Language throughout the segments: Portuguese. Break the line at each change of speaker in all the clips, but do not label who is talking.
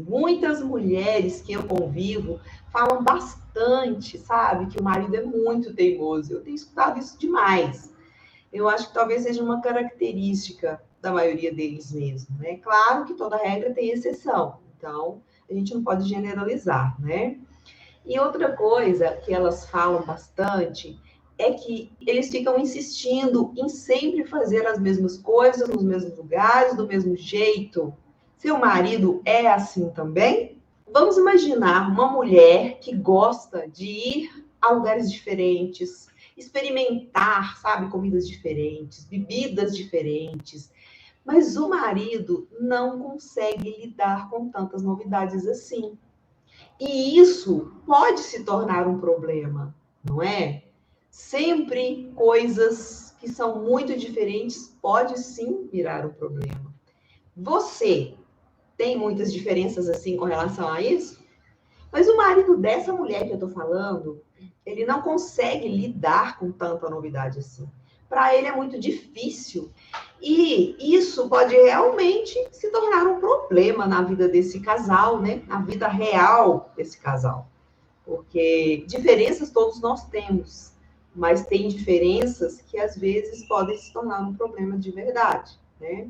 Muitas mulheres que eu convivo falam bastante, sabe, que o marido é muito teimoso. Eu tenho escutado isso demais. Eu acho que talvez seja uma característica da maioria deles mesmo, né? Claro que toda regra tem exceção, então a gente não pode generalizar, né? E outra coisa que elas falam bastante é que eles ficam insistindo em sempre fazer as mesmas coisas, nos mesmos lugares, do mesmo jeito. Seu marido é assim também? Vamos imaginar uma mulher que gosta de ir a lugares diferentes, experimentar, sabe, comidas diferentes, bebidas diferentes, mas o marido não consegue lidar com tantas novidades assim. E isso pode se tornar um problema, não é? Sempre coisas que são muito diferentes pode sim virar um problema. Você tem muitas diferenças assim com relação a isso? Mas o marido dessa mulher que eu tô falando, ele não consegue lidar com tanta novidade assim. Para ele é muito difícil. E isso pode realmente se tornar um problema na vida desse casal, né? Na vida real desse casal. Porque diferenças todos nós temos, mas tem diferenças que às vezes podem se tornar um problema de verdade, né?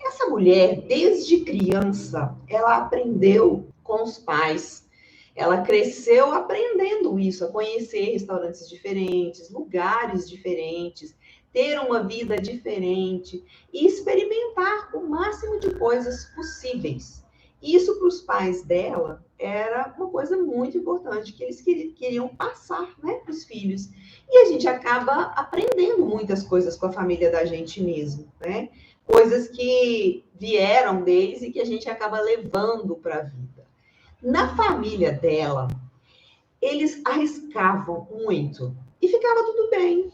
Essa mulher, desde criança, ela aprendeu com os pais. Ela cresceu aprendendo isso, a conhecer restaurantes diferentes, lugares diferentes, ter uma vida diferente e experimentar o máximo de coisas possíveis. Isso para os pais dela era uma coisa muito importante que eles queriam passar, né, para os filhos. E a gente acaba aprendendo muitas coisas com a família da gente mesmo, né? Coisas que vieram deles e que a gente acaba levando para a vida. Na família dela, eles arriscavam muito e ficava tudo bem.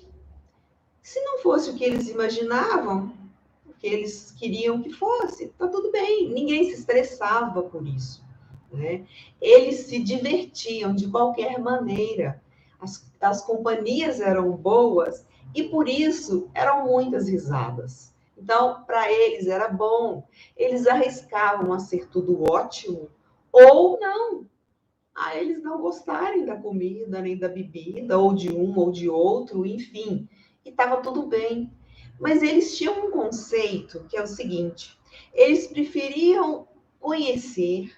Se não fosse o que eles imaginavam, o que eles queriam que fosse, tá tudo bem. Ninguém se estressava por isso, né? Eles se divertiam de qualquer maneira. As companhias eram boas e por isso eram muitas risadas. Então, para eles era bom. Eles arriscavam a ser tudo ótimo ou não, a eles não gostarem da comida, nem da bebida, ou de um ou de outro, enfim. E estava tudo bem. Mas eles tinham um conceito que é o seguinte: eles preferiam conhecer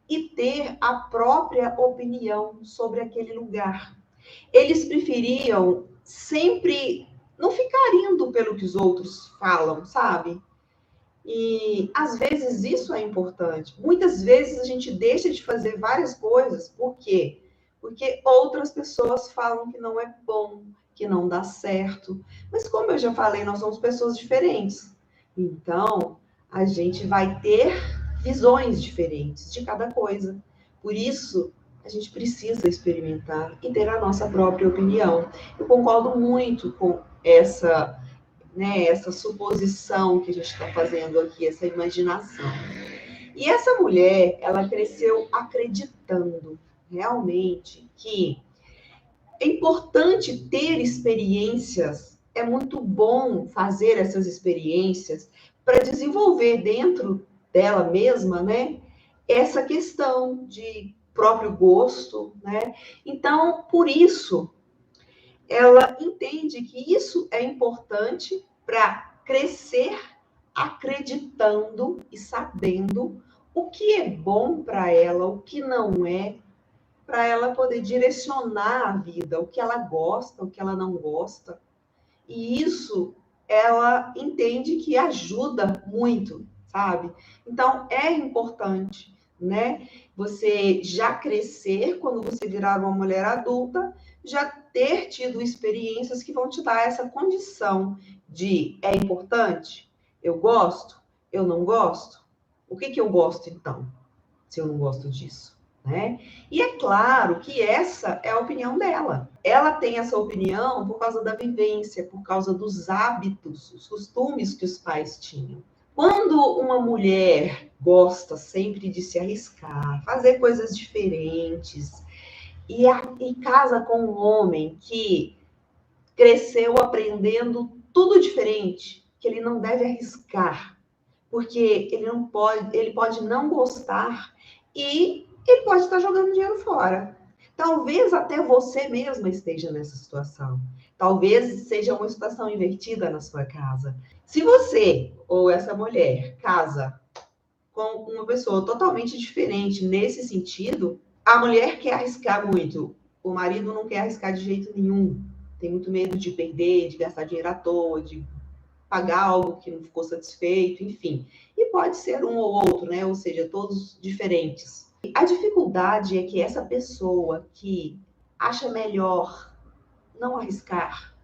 e ter a própria opinião sobre aquele lugar. Eles preferiam sempre não ficar indo pelo que os outros falam, sabe? E às vezes isso é importante. Muitas vezes a gente deixa de fazer várias coisas. Por quê? Porque outras pessoas falam que não é bom, que não dá certo. Mas como eu já falei, nós somos pessoas diferentes. Então, a gente vai ter visões diferentes de cada coisa. Por isso, a gente precisa experimentar e ter a nossa própria opinião. Eu concordo muito com essa, né, essa suposição que a gente está fazendo aqui, essa imaginação. E essa mulher, ela cresceu acreditando realmente que é importante ter experiências, é muito bom fazer essas experiências para desenvolver dentro dela mesma, né, essa questão de próprio gosto, né? Então, por isso, ela entende que isso é importante para crescer acreditando e sabendo o que é bom para ela, o que não é, para ela poder direcionar a vida, o que ela gosta, o que ela não gosta. E isso ela entende que ajuda muito, sabe? Então é importante, né? Você já crescer, quando você virar uma mulher adulta, já ter tido experiências que vão te dar essa condição de é importante? Eu gosto? Eu não gosto? O que que eu gosto então, se eu não gosto disso? Né? E é claro que essa é a opinião dela. Ela tem essa opinião por causa da vivência, por causa dos hábitos, os costumes que os pais tinham. Quando uma mulher gosta sempre de se arriscar, fazer coisas diferentes, e casa com um homem que cresceu aprendendo tudo diferente, que ele não deve arriscar, Porque ele pode não gostar e ele pode estar jogando dinheiro fora. Talvez até você mesma esteja nessa situação. Talvez seja uma situação invertida na sua casa. Se você ou essa mulher casa com uma pessoa totalmente diferente nesse sentido, a mulher quer arriscar muito, o marido não quer arriscar de jeito nenhum. Tem muito medo de perder, de gastar dinheiro à toa, de pagar algo que não ficou satisfeito, enfim. E pode ser um ou outro, né? Ou seja, todos diferentes. A dificuldade é que essa pessoa que acha melhor não arriscar,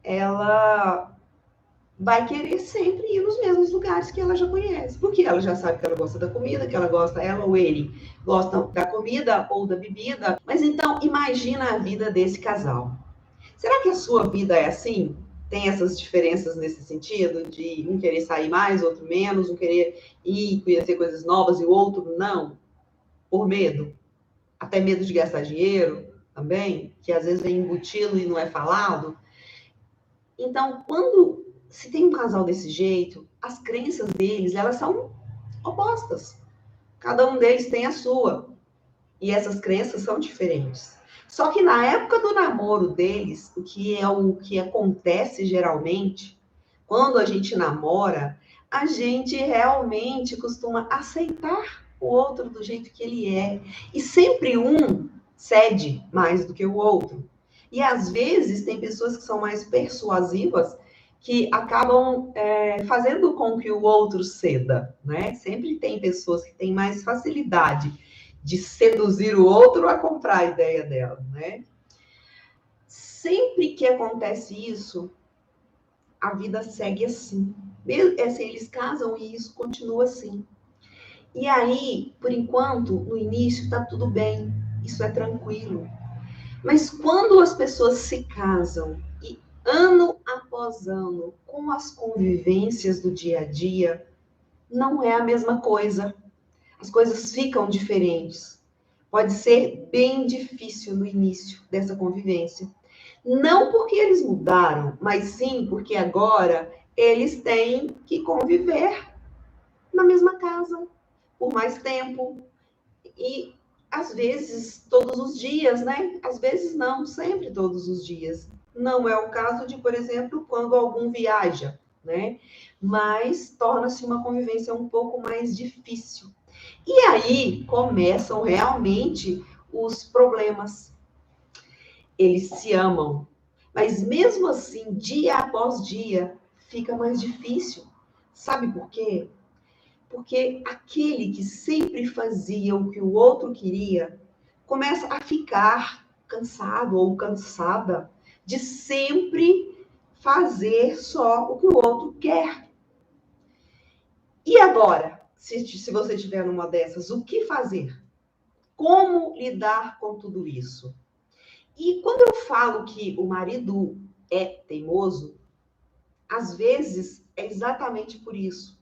ela vai querer sempre ir nos mesmos lugares que ela já conhece, porque ela já sabe que ela gosta da comida, que ela gosta, ela ou ele gostam da comida ou da bebida. Mas então, imagina a vida desse casal. Será que a sua vida é assim? Tem essas diferenças nesse sentido, de um querer sair mais, outro menos, um querer ir conhecer coisas novas e o outro não, por medo? Até medo de gastar dinheiro também, que às vezes vem embutido e não é falado. Então, quando se tem um casal desse jeito, as crenças deles, elas são opostas. Cada um deles tem a sua. E essas crenças são diferentes. Só que na época do namoro deles, o que acontece geralmente, quando a gente namora, a gente realmente costuma aceitar o outro do jeito que ele é. E sempre um cede mais do que o outro. E às vezes tem pessoas que são mais persuasivas que acabam fazendo com que o outro ceda, né? Sempre tem pessoas que têm mais facilidade de seduzir o outro a comprar a ideia dela, né? Sempre que acontece isso, a vida segue assim. Eles casam e isso continua assim. E aí, por enquanto, no início, tá tudo bem, isso é tranquilo. Mas quando as pessoas se casam e ano após ano, com as convivências do dia a dia, não é a mesma coisa. As coisas ficam diferentes. Pode ser bem difícil no início dessa convivência. Não porque eles mudaram, mas sim porque agora eles têm que conviver na mesma casa por mais tempo e às vezes todos os dias, né? Às vezes não, sempre todos os dias. Não é o caso de, por exemplo, quando algum viaja, né? Mas torna-se uma convivência um pouco mais difícil. E aí começam realmente os problemas. Eles se amam, mas mesmo assim, dia após dia, fica mais difícil. Sabe por quê? Porque aquele que sempre fazia o que o outro queria, começa a ficar cansado ou cansada de sempre fazer só o que o outro quer. E agora, se você estiver numa dessas, o que fazer? Como lidar com tudo isso? E quando eu falo que o marido é teimoso, às vezes é exatamente por isso.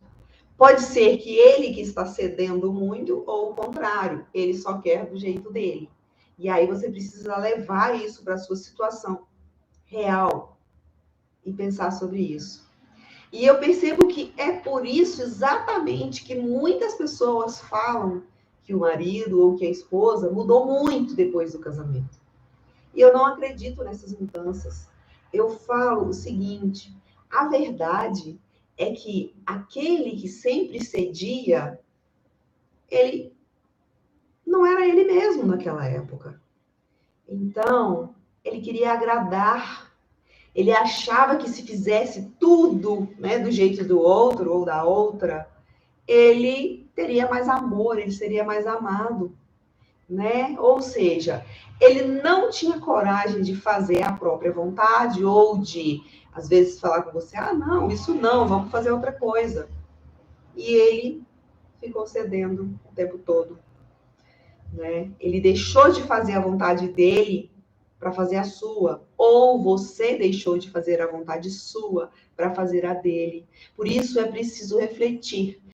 Pode ser que ele que está cedendo muito, ou o contrário, ele só quer do jeito dele. E aí você precisa levar isso para a sua situação real e pensar sobre isso. E eu percebo que é por isso exatamente que muitas pessoas falam que o marido ou que a esposa mudou muito depois do casamento. E eu não acredito nessas mudanças. Eu falo o seguinte: a verdade é que aquele que sempre cedia, ele não era ele mesmo naquela época. Então, ele queria agradar. Ele achava que se fizesse tudo, né, do jeito do outro ou da outra, ele teria mais amor, ele seria mais amado, né? Ou seja, ele não tinha coragem de fazer a própria vontade ou de, às vezes, falar com você, ah, não, isso não, vamos fazer outra coisa. E ele ficou cedendo o tempo todo, né? Ele deixou de fazer a vontade dele para fazer a sua, ou você deixou de fazer a vontade sua para fazer a dele. Por isso é preciso refletir.